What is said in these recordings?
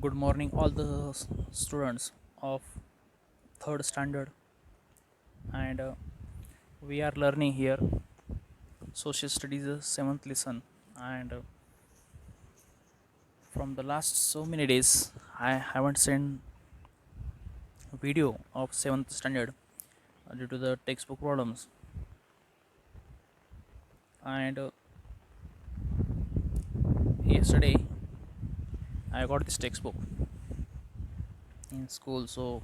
Good morning, all the students of third standard, and we are learning here social studies seventh lesson. And from the last so many days, I haven't sent video of seventh standard due to the textbook problems. And yesterday, I got this textbook in school, so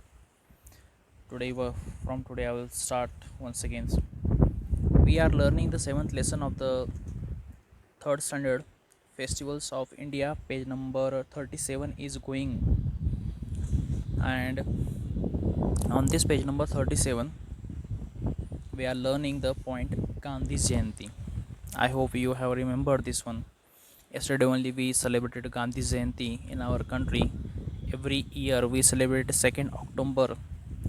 today, from today, I will start once again. We are learning the seventh lesson of the third standard festivals of India. Page number 37 is going, and on this page number 37 we are learning the point Gandhi Jayanti. I hope you have remembered this one. Yesterday only we celebrated Gandhi Jayanti in our country. Every year we celebrate 2nd October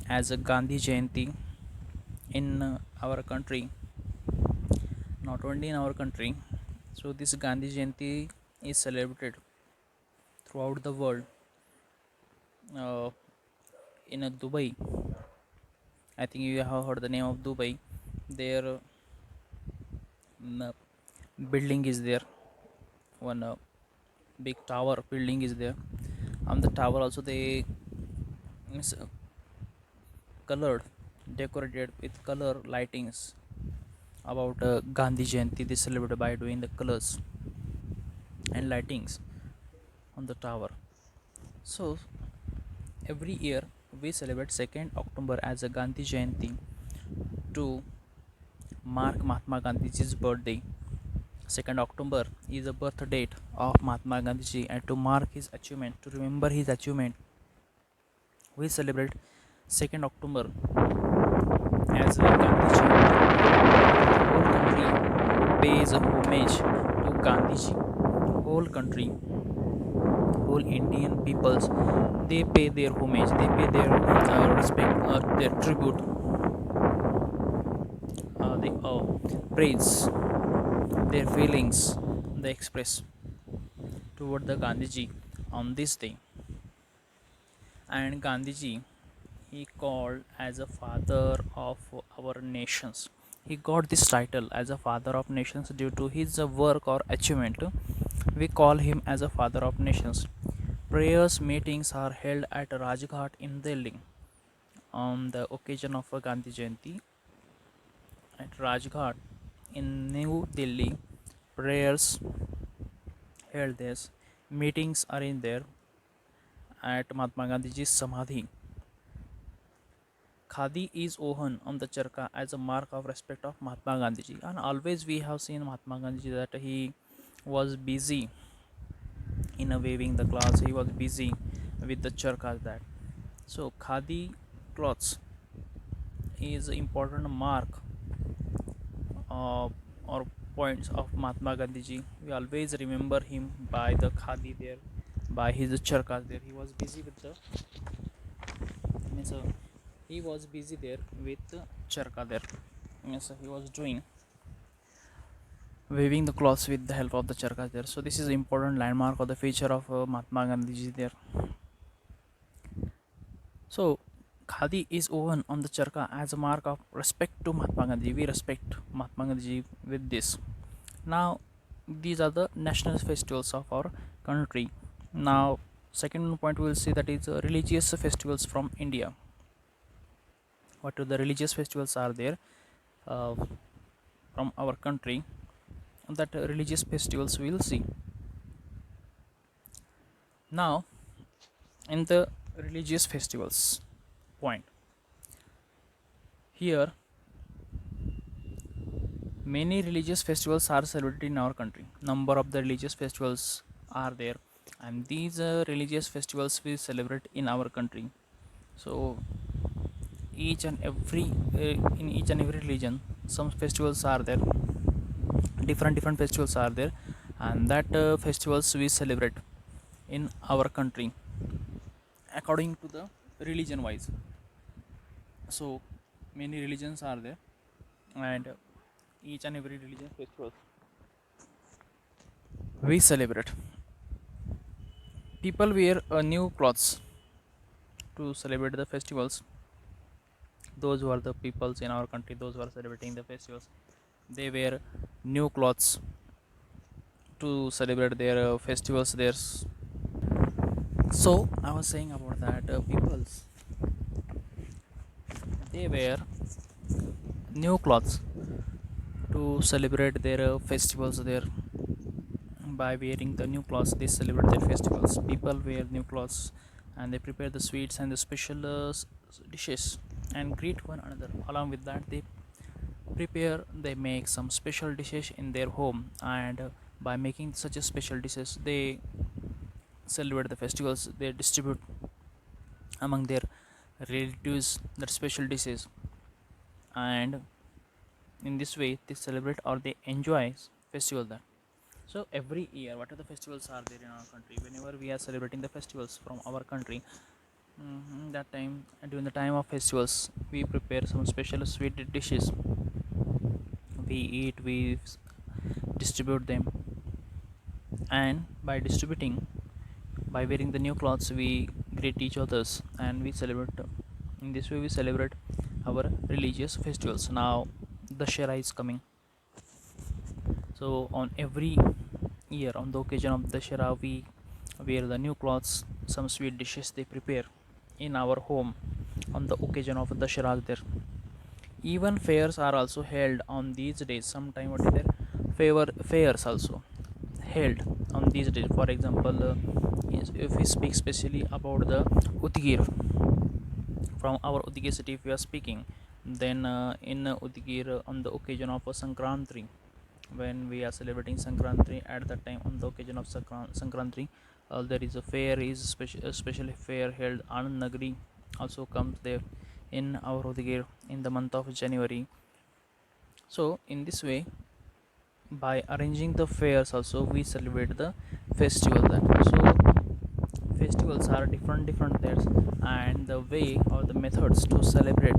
as a Gandhi Jayanti in our country, not only in our country. So this Gandhi Jayanti is celebrated throughout the world. In Dubai, I think you have heard the name of Dubai. Their building is there. One big tower building is there. On the tower also they is colored, decorated with color lightings about Gandhi Jayanti. They celebrate by doing the colors and lightings on the tower. So every year we celebrate 2nd October as a Gandhi Jayanti to mark Mahatma Gandhi's birthday. 2nd October is the birth date of Mahatma Gandhi, and to mark his achievement, to remember his achievement, we celebrate 2nd October as a Gandhi Jayanti. Whole country pays homage to Gandhiji. Whole country, whole Indian peoples, they pay their homage, they pay their respect, their tribute, they praise their feelings, they express toward the Gandhiji on this day. And Gandhiji, he called as a father of our nations. He got this title as a father of nations due to his work or achievement. We call him as a father of nations. Prayers meetings are held at Rajghat in Delhi on the occasion of Gandhi Jayanti. At Rajghat in New Delhi, prayers held there. Meetings are in there at Mahatma Gandhiji's Samadhi. Khadi is worn on the charka as a mark of respect of Mahatma Gandhiji, and always we have seen Mahatma Gandhiji that he was busy in waving the cloths. He was busy with the charka. That so khadi cloths is important mark or points of Mahatma Gandhiji. We always remember him by the khadi there, by his charkas there. He was busy with the means he was busy there with the charka there. Means he was doing waving the cloths with the help of the charkas there. So this is important landmark or the feature of Mahatma Gandhiji there. So khadi is woven on the charka as a mark of respect to Mahatma Gandhi. We respect Mahatma Gandhi with this. Now these are the national festivals of our country. Now second point we will see that is religious festivals from India. What are the religious festivals are there uh, from our country? That religious festivals we will see. Now in the religious festivals point, here many religious festivals are celebrated in our country. Number of the religious festivals are there, and these religious festivals we celebrate in our country. So each and every in each and every religion some festivals are there, different festivals are there, and that festivals we celebrate in our country according to the religion wise. So many religions are there, and each and every religion festivals we celebrate. People wear new clothes to celebrate the festivals. Those who are the peoples in our country, those who are celebrating the festivals, they wear new clothes to celebrate their festivals. Theirs. So I was saying about that peoples, they wear new clothes to celebrate their festivals there. By wearing the new clothes, they celebrate their festivals. People wear new clothes and they prepare the sweets and the special dishes and greet one another. Along with that, they make some special dishes in their home, and by making such a special dishes, they celebrate the festivals. They distribute among their relatives that special dishes, and in this way, they celebrate or they enjoy festival there. So every year, what are the festivals are there in our country? Whenever we are celebrating the festivals from our country, that time during the time of festivals, we prepare some special sweet dishes. We eat, distribute them, and by distributing, by wearing the new clothes, we greet each others, and we celebrate. In this way, we celebrate our religious festivals. Now, the Shera is coming. So on every year, on the occasion of Dashera, we wear the new clothes, some sweet dishes they prepare in our home on the occasion of Dashera there. Even fairs are also held on these days. Sometime what is there? Fairs also held on these days. For example, if we speak specially about the Udgir, from our Udgir city, if we are speaking, then in Udgir on the occasion of Sankrantri, when we are celebrating Sankrantri, at that time on the occasion of Sankrantri, there is a fair, is especially fair held. Anand Nagari also comes there in our Udgir in the month of January. So in this way, by arranging the fairs also, we celebrate the festival then. So festivals are different there, and the way or the methods to celebrate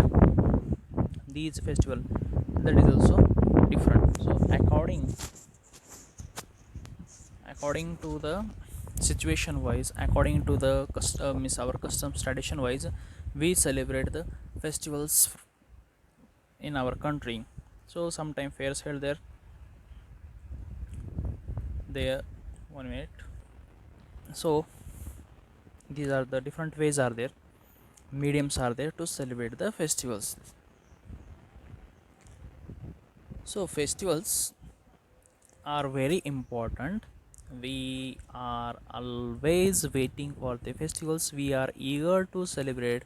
these festival, that is also different. So according to the situation wise, according to the is our customs tradition wise, we celebrate the festivals in our country. So sometime fairs held there 1 minute. So these are the different ways are there, mediums are there to celebrate the festivals. So festivals are very important. We are always waiting for the festivals. We are eager to celebrate,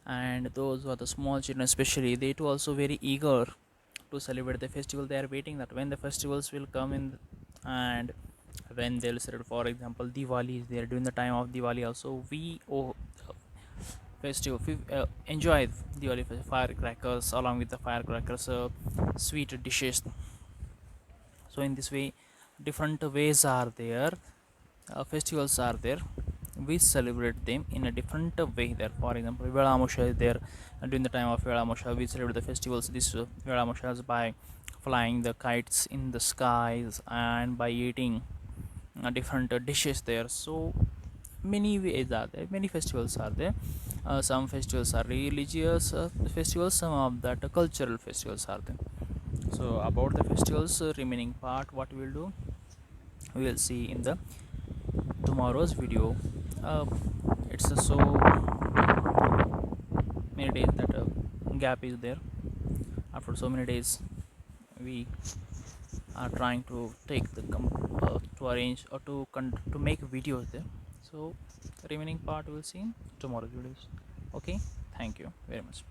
and those who are the small children especially, they too also very eager to celebrate the festival. They are waiting that when the festivals will come in, and when they'll celebrate. For example, Diwali is there. During the time of Diwali also, we festival we enjoy Diwali firecrackers. Along with the firecrackers, sweet dishes. So in this way, different ways are there, festivals are there, we celebrate them in a different way there. For example, Velamosha is there. During the time of Velamosha, we celebrate the festivals. This Velamosha by flying the kites in the skies and by eating different dishes there. So many ways are there, many festivals are there. Some festivals are religious festivals, some of that cultural festivals are there. So about the festivals, remaining part, what we will do, we will see in the tomorrow's video. uh, it's so many days that gap is there. After so many days, we are trying to take the to arrange or to make videos there. So remaining part we'll see in tomorrow's videos. Okay, thank you very much.